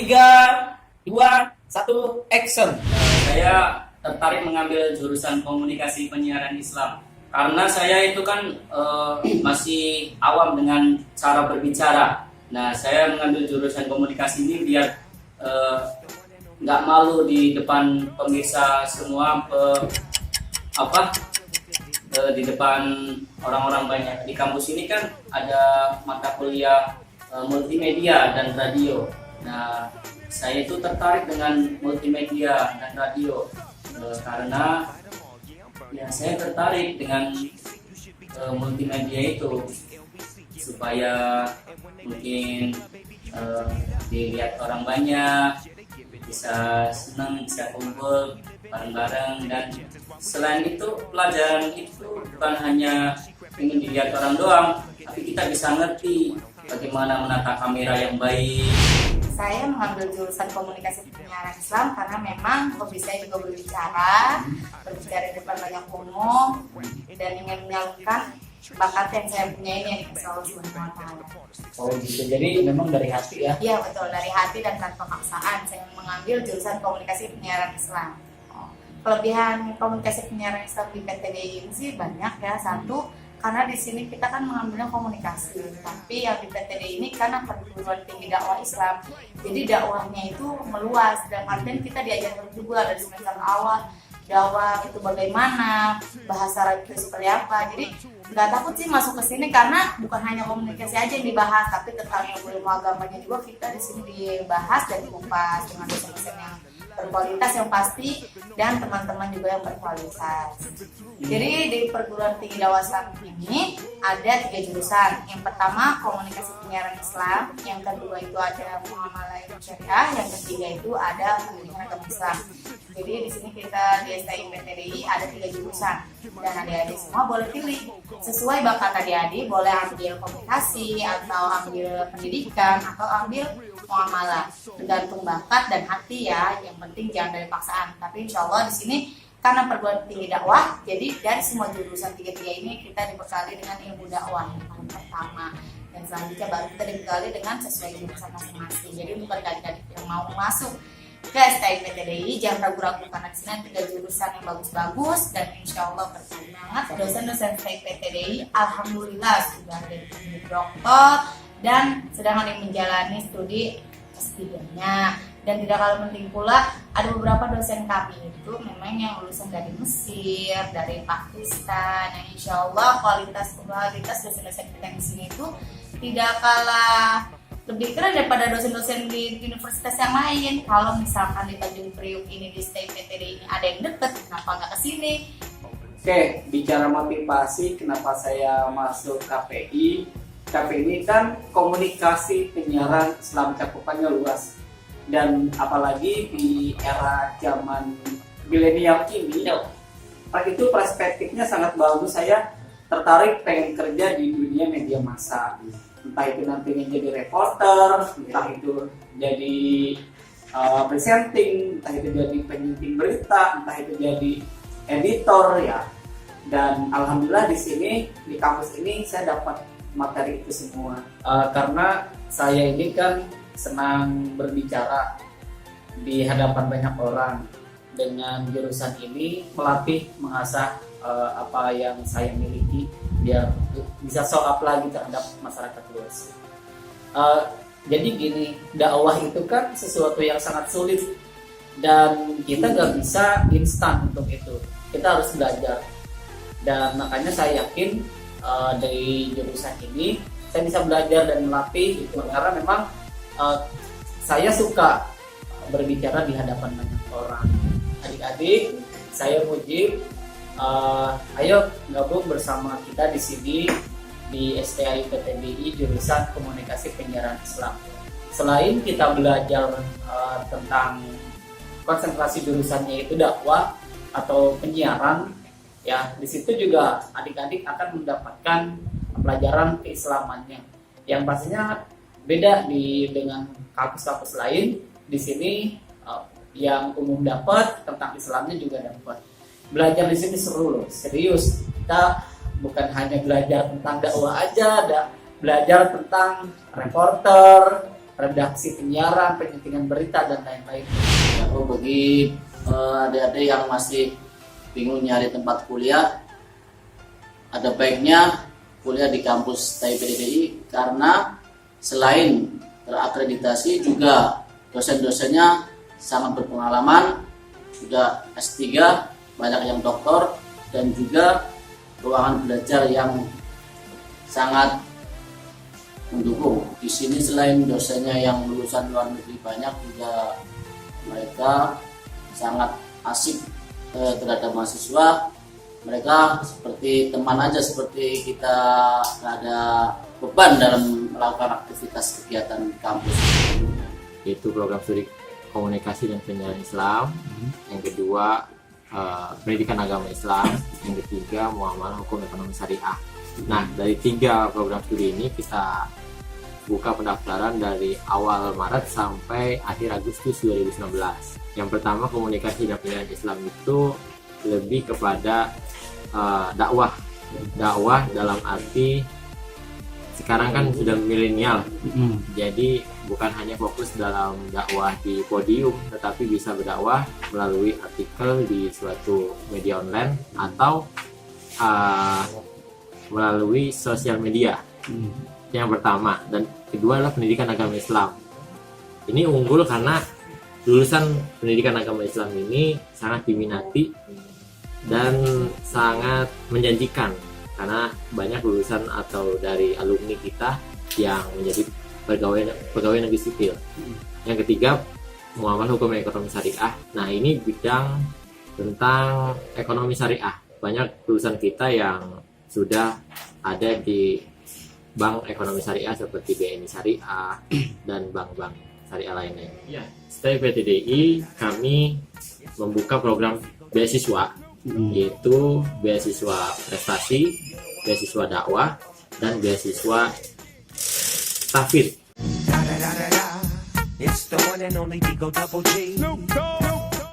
3, 2, 1, action. Saya tertarik mengambil jurusan komunikasi penyiaran Islam karena saya itu kan masih awam dengan cara berbicara. Nah, saya mengambil jurusan komunikasi ini biar nggak malu di depan pemirsa semua, di depan orang-orang banyak. Di kampus ini kan ada mata kuliah multimedia dan radio. Nah, saya itu tertarik dengan multimedia dan radio karena ya saya tertarik dengan multimedia itu supaya mungkin dilihat orang banyak, bisa senang, bisa kumpul bareng-bareng. Dan selain itu pelajaran itu bukan hanya ingin dilihat orang doang, tapi kita bisa ngerti bagaimana menata kamera yang baik. Saya mengambil jurusan komunikasi penyiaran Islam karena memang hobi saya juga berbicara di depan banyak umum, dan ingin menyalurkan bakat yang saya punya ini yang dikasih Allah Subhanahu wa Ta'ala. Oh gitu, jadi memang dari hati ya? Iya betul, dari hati dan tanpa paksaan saya mengambil jurusan komunikasi penyiaran Islam. Kelebihan komunikasi penyiaran Islam di PTDI ini sih banyak ya. Satu, karena di sini kita kan mengambilnya komunikasi, tapi yang di PTDI ini karena perguruan tinggi dakwah Islam, jadi dakwahnya itu meluas, dan artinya kita diajarkan juga dari semester awal dakwah itu bagaimana, bahasa Arab itu seperti apa. Jadi nggak takut sih masuk ke sini karena bukan hanya komunikasi aja yang dibahas, tapi tentang ilmu agamanya juga kita di sini dibahas dan dikupas dengan dosen-dosen yang berkualitas yang pasti, dan teman-teman juga yang berkualitas. Jadi di perguruan tinggi dakwah Islam ini ada 3 jurusan. Yang pertama komunikasi penyiaran Islam, yang kedua itu ada muamalah syariah, yang ketiga itu ada pendidikan agama Islam. Jadi di sini kita di STI PTDI ada 3 jurusan, dan adik-adik semua boleh pilih sesuai bakat adik-adik, boleh ambil komunikasi atau ambil pendidikan atau ambil muamalah, tergantung bakat dan hati ya. Yang penting jangan dari paksaan. Tapi insya Allah di sini karena perguruan tinggi dakwah, jadi dari semua jurusan 3 ini kita dibekali dengan ilmu dakwah yang paling pertama, dan selanjutnya baru kita dibekali dengan sesuai jurusan masing-masing. Jadi untuk adik-adik yang mau masuk ke STI PTDI jangan ragu-ragu, karena di sini ada 3 jurusan yang bagus-bagus, dan insya Allah bersemangat. Dosen-dosen STI PTDI alhamdulillah sudah dari doktor dan sedang ada yang menjalani studi S3-nya. Dan tidak kalah penting pula, ada beberapa dosen kami itu memang yang lulusan dari Mesir, dari Pakistan, yang insya Allah kualitas dosen-dosen kita di sini itu tidak kalah lebih keren daripada dosen-dosen di universitas yang lain. Kalau misalkan di Tanjung Priuk ini di STI PTDI ini ada yang deket, kenapa nggak kesini? Oke, bicara motivasi kenapa saya masuk KPI. KPI ini kan komunikasi penyiaran Islam, cakupannya luas. Dan apalagi di era zaman milenial ini, itu perspektifnya sangat bagus. Saya tertarik pengen kerja di dunia media massa, entah itu nantinya jadi reporter, entah itu jadi presenting, entah itu jadi penyunting berita, entah itu jadi editor ya. Dan alhamdulillah di sini di kampus ini saya dapat materi itu semua. Karena saya ini kan senang berbicara di hadapan banyak orang. Dengan jurusan ini melatih, mengasah apa yang saya miliki biar bisa show up lagi terhadap masyarakat luas. Jadi gini, dakwah itu kan sesuatu yang sangat sulit, dan kita nggak bisa instan untuk itu. Kita harus belajar, dan makanya saya yakin dari jurusan ini saya bisa belajar dan melatih itu, karena memang saya suka berbicara di hadapan banyak orang. Adik-adik, saya Mujib, ayo gabung bersama kita di sini di STI PTDI jurusan Komunikasi Penyiaran Islam. Selain kita belajar tentang konsentrasi jurusannya itu dakwah atau penyiaran, ya di situ juga adik-adik akan mendapatkan pelajaran keislamannya yang pastinya beda dengan kampus-kampus lain. Di sini yang umum dapat, tentang Islamnya juga dapat. Belajar di sini seru loh, serius. Kita bukan hanya belajar tentang dakwah aja, ada belajar tentang reporter, redaksi penyiaran, penyuntingan berita dan lain-lain. Ya, bagi adik-adik yang masih bingung nyari tempat kuliah, ada baiknya kuliah di kampus TIP-DDI karena selain terakreditasi juga dosen-dosennya sangat berpengalaman, sudah S3, banyak yang doktor, dan juga ruangan belajar yang sangat mendukung. Di sini selain dosennya yang lulusan luar negeri banyak, juga mereka sangat asik terhadap mahasiswa. Mereka seperti teman aja, seperti kita nggak ada beban dalam melakukan aktivitas kegiatan di kampus. Yaitu program studi komunikasi dan penyiaran Islam, yang kedua pendidikan agama Islam, yang ketiga muamalah hukum ekonomi syariah. Nah, dari 3 program studi ini kita buka pendaftaran dari awal Maret sampai akhir Agustus 2019. Yang pertama, komunikasi dan penyiaran Islam itu lebih kepada dakwah dalam arti sekarang kan sudah milenial, jadi bukan hanya fokus dalam dakwah di podium, tetapi bisa berdakwah melalui artikel di suatu media online atau melalui sosial media. Yang pertama, dan kedua adalah pendidikan agama Islam. Ini unggul karena lulusan pendidikan agama Islam ini sangat diminati dan sangat menjanjikan, karena banyak lulusan atau dari alumni kita yang menjadi pegawai negeri sipil. Yang ketiga, muamalah hukum ekonomi syariah. Nah, ini bidang tentang ekonomi syariah. Banyak lulusan kita yang sudah ada di bank ekonomi syariah seperti BNI Syariah dan bank-bank syariah lainnya. Ya, setelah PTDI kami membuka program beasiswa, yaitu beasiswa prestasi, beasiswa dakwah, dan beasiswa tahfidz. It's the one and only Digo Double G.